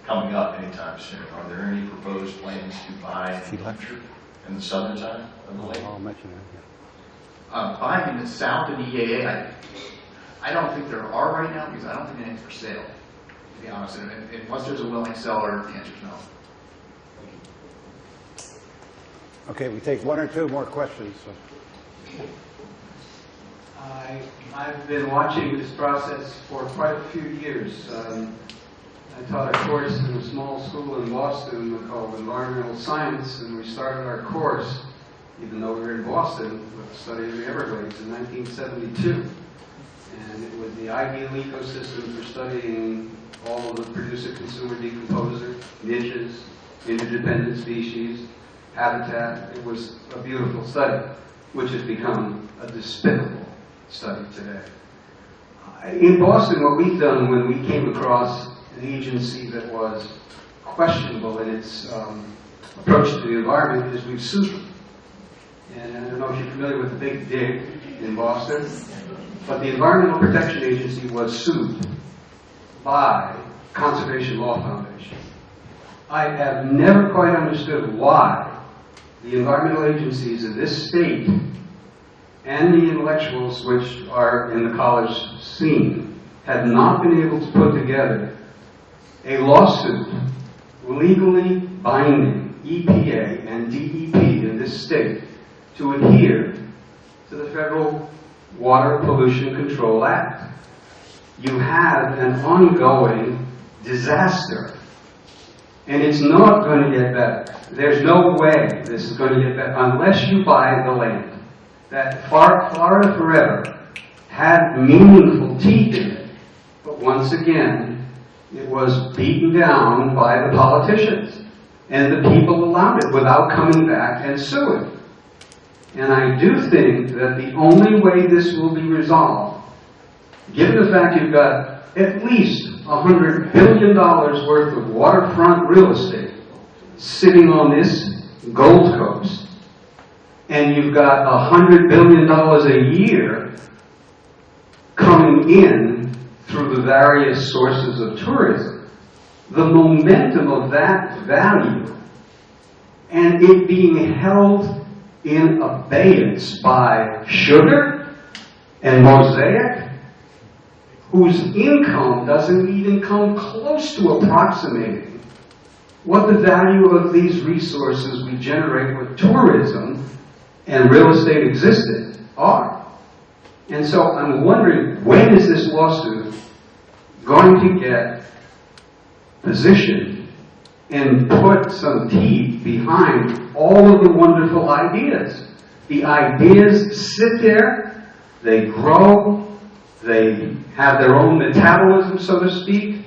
coming up anytime soon. Are there any proposed plans to buy in the future in the southern side of the lake? I'll mention that. Buying in the south of the EAA, I don't think there are right now because I don't think anything's for sale, to be honest. And unless there's a willing seller, the answer's no. Okay, we take one or two more questions. So. I've been watching this process for quite a few years. I taught a course in a small school in Boston called Environmental Science, and we started our course, even though we were in Boston, with the study of the Everglades in 1972. And it was the ideal ecosystem for studying all of the producer, consumer, decomposer, niches, interdependent species, habitat. It was a beautiful study, which has become a despicable study today. In Boston, what we've done when we came across an agency that was questionable in its approach to the environment is we've sued them. And I don't know if you're familiar with the Big Dig in Boston, but the Environmental Protection Agency was sued by Conservation Law Foundation. I have never quite understood why the environmental agencies in this state and the intellectuals which are in the college scene have not been able to put together a lawsuit legally binding EPA and DEP in this state to adhere to the Federal Water Pollution Control Act. You have an ongoing disaster, and it's not going to get better. There's no way this is going to get better unless you buy the land. That Florida Forever had meaningful teeth in it, but once again, it was beaten down by the politicians, and the people allowed it without coming back and suing. And I do think that the only way this will be resolved, given the fact you've got at least $100 billion worth of waterfront real estate sitting on this Gold Coast, and you've got $100 billion a year coming in through the various sources of tourism, the momentum of that value and it being held in abeyance by Sugar and Mosaic, whose income doesn't even come close to approximating what the value of these resources we generate with tourism and real estate existed are. And so I'm wondering, when is this lawsuit going to get positioned and put some teeth behind all of the wonderful ideas? The ideas sit there, they grow, they have their own metabolism, so to speak,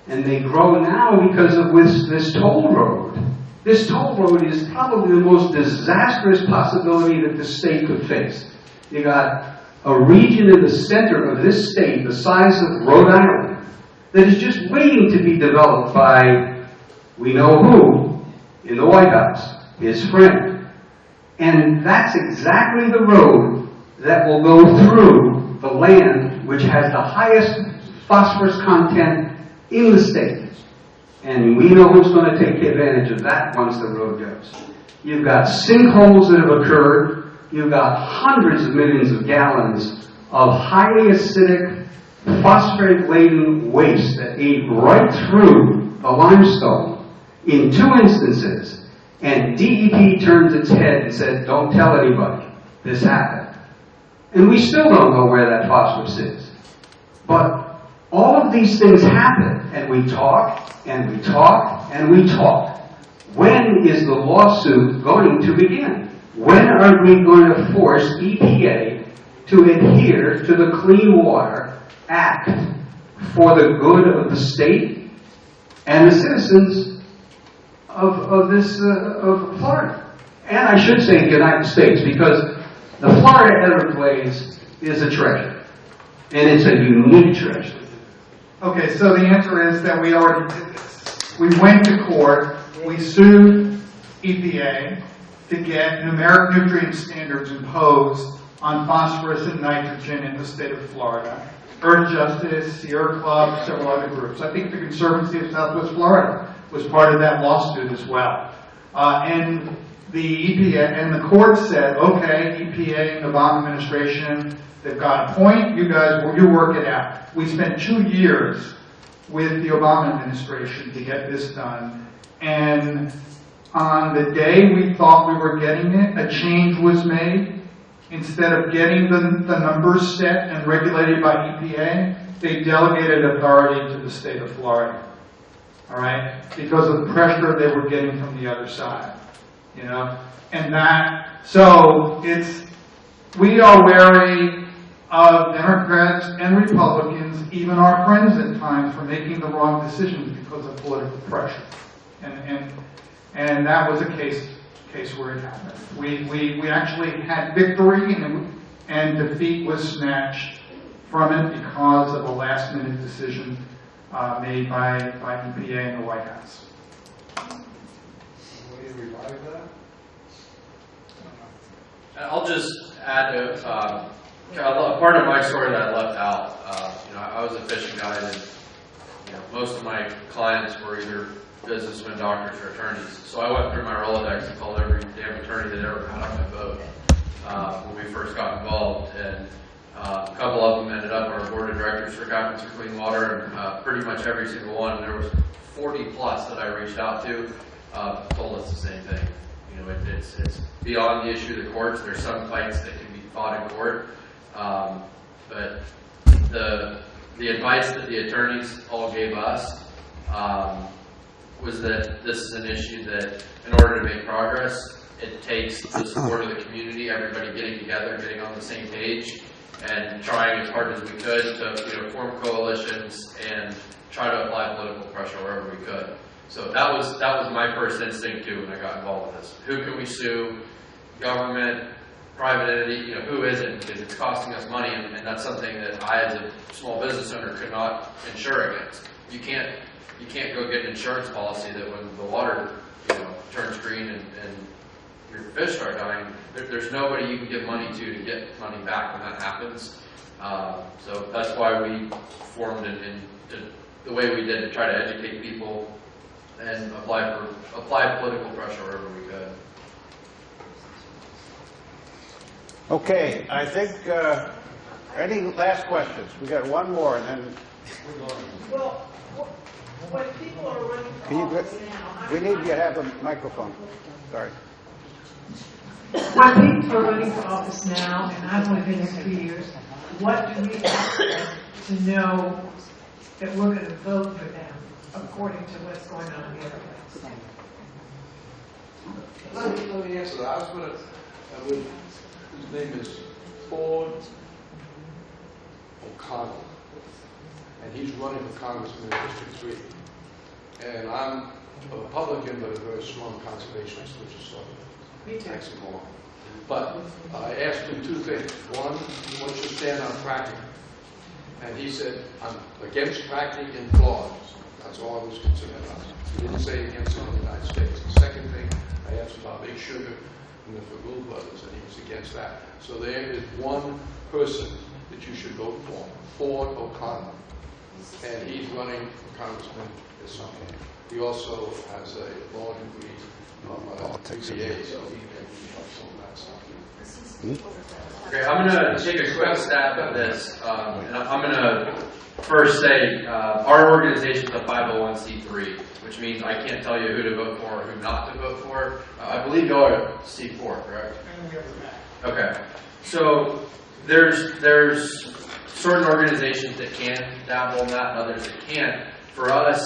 and they grow now because of this toll road. This toll road is probably the most disastrous possibility that the state could face. You got a region in the center of this state, the size of Rhode Island, that is just waiting to be developed by we know who in the White House, his friend. And that's exactly the road that will go through the land which has the highest phosphorus content in the state. And we know who's going to take advantage of that once the road goes. You've got sinkholes that have occurred. You've got hundreds of millions of gallons of highly acidic, phosphate-laden waste that ate right through the limestone in 2 instances. And DEP turns its head and said, don't tell anybody this happened. And we still don't know where that phosphorus is. But all of these things happen, and we talk, and we talk, and we talk. When is the lawsuit going to begin? When are we going to force EPA to adhere to the Clean Water Act for the good of the state and the citizens of Florida? And I should say the United States, because the Florida Everglades is a treasure, and it's a unique treasure. Okay, so the answer is that we already did this. We went to court, we sued EPA to get numeric nutrient standards imposed on phosphorus and nitrogen in the state of Florida. Earth Justice, Sierra Club, several other groups. I think the Conservancy of Southwest Florida was part of that lawsuit as well. And the EPA and the court said, okay, EPA and the Obama administration, they've got a point, you guys, you work it out. We spent 2 years with the Obama administration to get this done, and on the day we thought we were getting it, a change was made. Instead of getting the numbers set and regulated by EPA, they delegated authority to the state of Florida. All right? Because of the pressure they were getting from the other side. You know? And that, so we are wary of Democrats and Republicans, even our friends at times, for making the wrong decisions because of political pressure. And that was a case where it happened. We actually had victory and defeat was snatched from it because of a last-minute decision made by EPA and the White House. Will you revive that? I'll just add a part of my story that I left out. I was a fishing guide, and most of my clients were either businessmen, doctors, or attorneys. So I went through my Rolodex and called every damn attorney that ever had on my boat when we first got involved. And a couple of them ended up on our board of directors for Captains for Clean Water, and pretty much every single one, there was 40 plus that I reached out to, told us the same thing. It's beyond the issue of the courts. There's some fights that can be fought in court, but the advice that the attorneys all gave us was that this is an issue that, in order to make progress, it takes the support of the community, everybody getting together, getting on the same page, and trying as hard as we could to form coalitions and try to apply political pressure wherever we could. So that was my first instinct too when I got involved with this. Who can we sue? Government, private entity, who is it? Because it's costing us money, and that's something that I, as a small business owner, could not insure against. You can't go get an insurance policy that when the water turns green and your fish start dying, there's nobody you can give money to get money back when that happens. So that's why we formed the way we did to try to educate people and apply political pressure wherever we could. Okay, I think, any last questions? We got one more, and then. Well, when people are running for office now, we need you to have a microphone. Sorry. When people are running for office now, and I've only been here 3 years, what do we expect to know that we're going to vote for them according to what's going on in the other place? Let me answer that. I was with his name is Ford O'Connell, and he's running for congressman in District 3. And I'm a Republican, but a very strong conservationist, which is sort of oxymoron. But I asked him two things. One, what's your stand on fracking? And he said, I'm against fracking in Florida. That's all I was concerned about. He didn't say against it in the United States. The second thing, I asked about Big Sugar and the Fagul brothers, and he was against that. So there is one person that you should vote for, Ford O'Connell. And he's running for congressman this summer. He also has a law degree from UVA, so he can help some of that stuff. Okay, I'm going to take a quick stab at this, and I'm going to first say our organization is a 501c3, which means I can't tell you who to vote for or who not to vote for. I believe you are a C4, correct? Okay, so there's certain organizations that can dabble in that and others that can't. For us,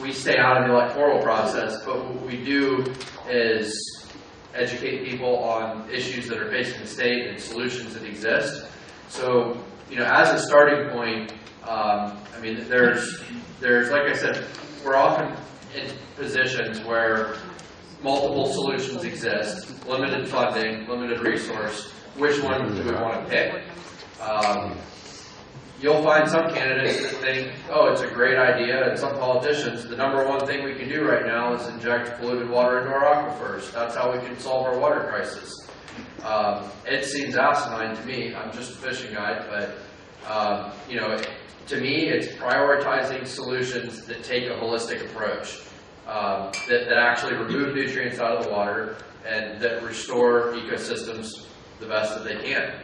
we stay out of the electoral process, but what we do is educate people on issues that are facing the state and solutions that exist. So, as a starting point, there's like I said, we're often in positions where multiple solutions exist, limited funding, limited resource. Which one do we want to pick? you'll find some candidates that think, oh, it's a great idea, and some politicians, the number one thing we can do right now is inject polluted water into our aquifers. That's how we can solve our water crisis. It seems asinine to me. I'm just a fishing guide, but you know, to me, it's prioritizing solutions that take a holistic approach, that actually remove nutrients out of the water and that restore ecosystems the best that they can.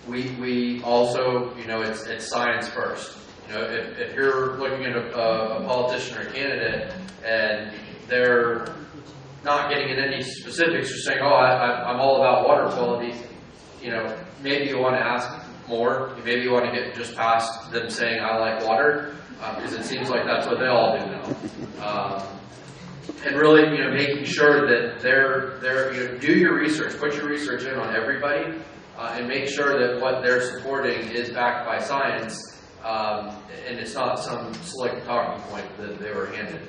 We also, you know, it's science first. You know, if you're looking at a politician or a candidate and they're not getting into any specifics, just saying, oh, I'm all about water quality, you know, maybe you want to ask more. Maybe you want to get just past them saying, I like water, because it seems like that's what they all do now. And really, you know, making sure that you know, do your research, put your research in on everybody, and make sure that what they're supporting is backed by science, and it's not some slick talking point that they were handed.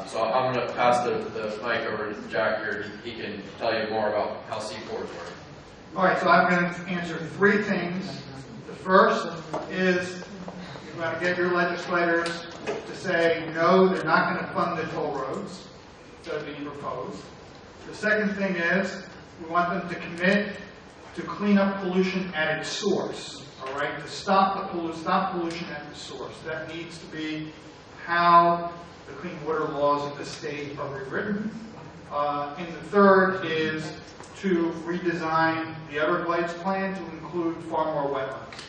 So I'm going to pass the mic over to Jack here. He can tell you more about how C4s work. All right, so I'm going to answer three things. The first is you're going to get your legislators to say, no, they're not going to fund the toll roads that are being proposed. The second thing is we want them to commit to clean up pollution at its source, all right, to stop pollution at the source. That needs to be how the clean water laws of the state are rewritten. And the third is to redesign the Everglades plan to include far more wetlands.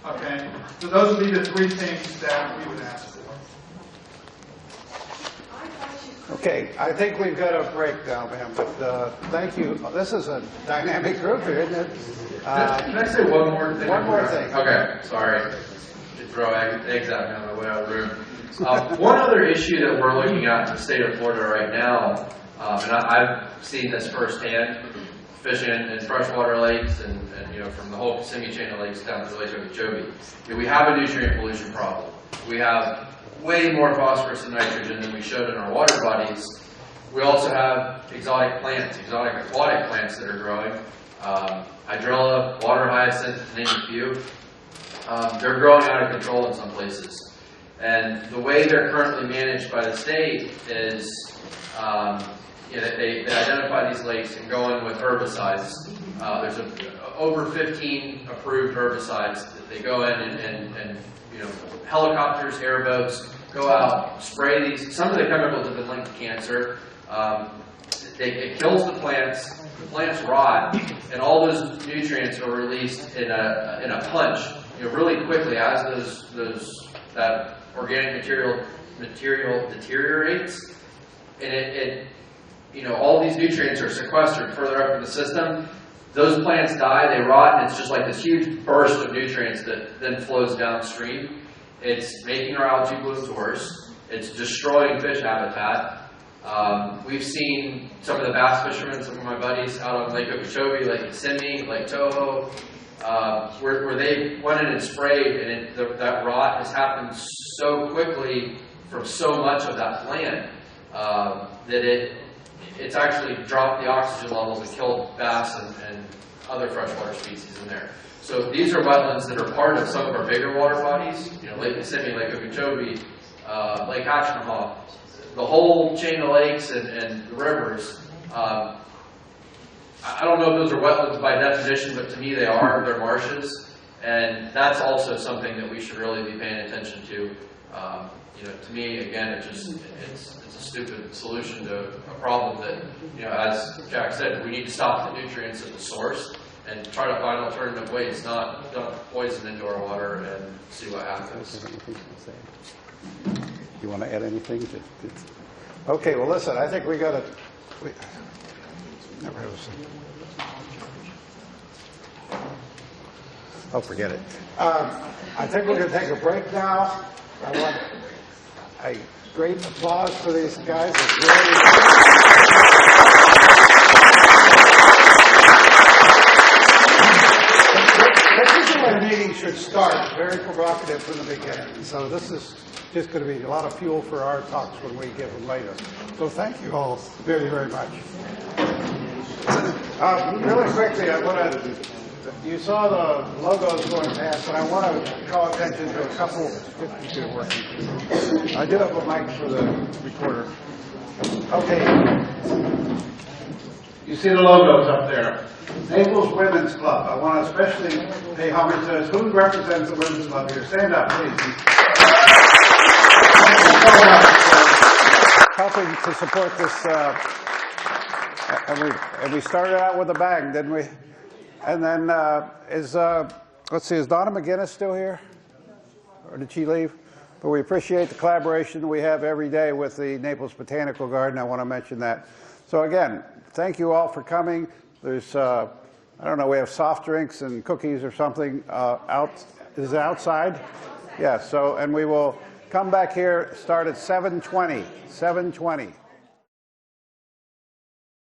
Okay, so those would be the three things that we would ask for. Okay, I think we've got a break now, ma'am, but thank you. This is a dynamic group here, isn't it? Can I say one more thing? One more thing. Okay, sorry. To throw eggs at me on the way out of the room. One other issue that we're looking at in the state of Florida right now, and I've seen this firsthand, fishing in freshwater lakes and you know, from the whole Kissimmee chain of lakes down to Lake Okeechobee. You know, we have a nutrient pollution problem. We have way more phosphorus and nitrogen than we showed in our water bodies. We also have exotic plants, exotic aquatic plants that are growing. Hydrilla, water hyacinth, to name a few. They're growing out of control in some places. And the way they're currently managed by the state is you know, they identify these lakes and go in with herbicides. There's over 15 approved herbicides that they go in and you know, helicopters, airboats go out, spray these. Some of the chemicals have been linked to cancer. It kills the plants rot, and all those nutrients are released in a punch, you know, really quickly as that organic material deteriorates, and it you know, all these nutrients are sequestered further up in the system. Those plants die, they rot, and it's just like this huge burst of nutrients that then flows downstream. It's making our algae blooms worse. It's destroying fish habitat. We've seen some of the bass fishermen, some of my buddies out on Lake Okeechobee, Lake Kissimmee, Lake Toho, where they went in and sprayed, and that rot has happened so quickly from so much of that plant that it's actually dropped the oxygen levels and killed bass and other freshwater species in there. So these are wetlands that are part of some of our bigger water bodies, you know, Lake Kissimmee, Lake Okeechobee, Lake Hatchinahaw, the whole chain of lakes and the rivers. I don't know if those are wetlands by definition, but to me they are. They're marshes, and that's also something that we should really be paying attention to. You know, to me, again, it's a stupid solution to a problem that, you know, as Jack said, we need to stop the nutrients at the source and try to find alternative ways, not dump poison into our water and see what happens. You want to add anything? Okay, well, listen, I think we got to... Oh, forget it. I think we're going to take a break now. I want a great applause for these guys. It's really... This is where the meeting should start. Very provocative from the beginning. So this is just going to be a lot of fuel for our talks when we give them later. So thank you all very, very much. Really quickly, I want to You saw the logos going past, and I want to call attention to a couple. I do have a mic for the recorder. Okay. You see the logos up there. Naples Women's Club. I want to especially pay homage to this. Who represents the Women's Club here? Stand up, please. Helping to support this, and we started out with a bang, didn't we? And then let's see, is Donna McGinnis still here? Or did she leave? But we appreciate the collaboration we have every day with the Naples Botanical Garden. I want to mention that. So again, thank you all for coming. There's, I don't know, we have soft drinks and cookies or something is it outside? Yeah, so, and we will come back here, start at 7:20.